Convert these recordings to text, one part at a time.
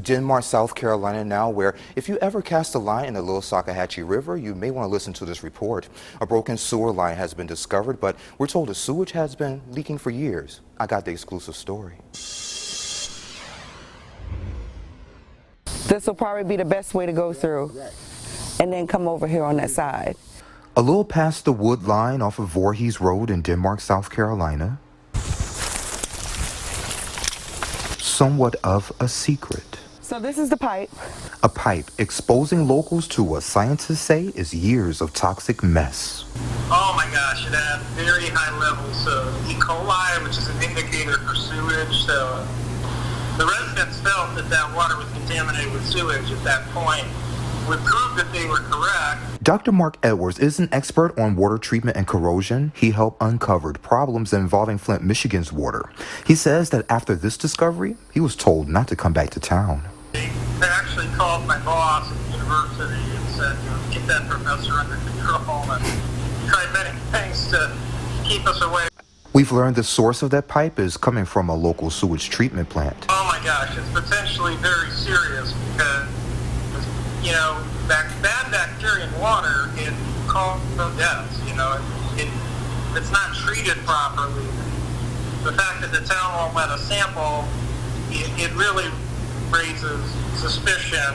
Denmark, South Carolina now, where if you ever cast a line in the Little Salkehatchie River, you may want to listen to this report. A broken sewer line has been discovered, but we're told the sewage has been leaking for years. I got the exclusive story. This will probably be the best way to go through and then come over here on that side. A little past the wood line off of Voorhees Road in Denmark, South Carolina. Somewhat of a secret. So this is the pipe. A pipe exposing locals to what scientists say is years of toxic mess. Oh my gosh, it had very high levels of E. coli, which is an indicator for sewage. So the residents felt that that water was contaminated with sewage at that point. We proved that they were correct. Dr. Mark Edwards is an expert on water treatment and corrosion. He helped uncover problems involving Flint, Michigan's water. He says that after this discovery, he was told not to come back to town. They actually called my boss at the university and said, get that professor under control, and tried many things to keep us away. We've learned the source of that pipe is coming from a local sewage treatment plant. Oh my gosh, it's potentially very serious because, bad bacteria in water can cause deaths. It's not treated properly. The fact that the town won't let us sample, it really raises suspicion.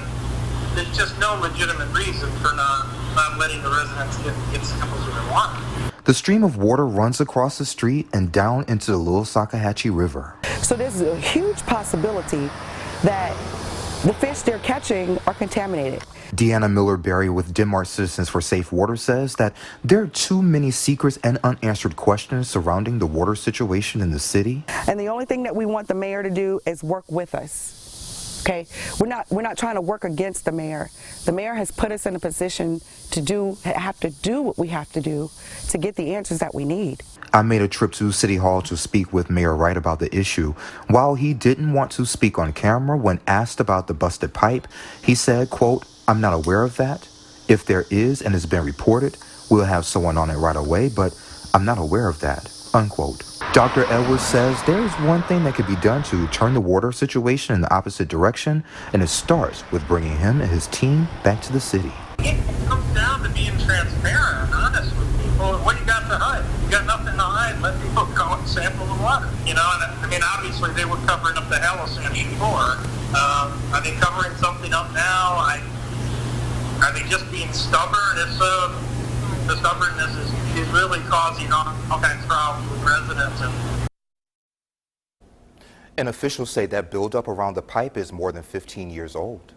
There's just no legitimate reason for not letting the residents get samples of their water. The stream of water runs across the street and down into the Little Salkehatchie River. So there's a huge possibility that the fish they're catching are contaminated. Deanna Miller-Berry with Denmark Citizens for Safe Water says that there are too many secrets and unanswered questions surrounding the water situation in the city. And the only thing that we want the mayor to do is work with us. Okay, we're not trying to work against the mayor. The mayor has put us in a position to have to do what we have to do to get the answers that we need. I made a trip to City Hall to speak with Mayor Wright about the issue. While he didn't want to speak on camera when asked about the busted pipe, he said, quote, "I'm not aware of that. If there is and it's been reported, we'll have someone on it right away, but I'm not aware of that," unquote. Dr. Edwards says there is one thing that could be done to turn the water situation in the opposite direction, and it starts with bringing him and his team back to the city. It comes down to being transparent and honest with people. What you got to hide? You got nothing to hide. Let people go and sample the water. And obviously they were covering up the hallucination before. Are they covering something up now? Are they just being stubborn? If so, the stubbornness is really causing all kinds of problems with residents. And officials say that buildup around the pipe is more than 15 years old.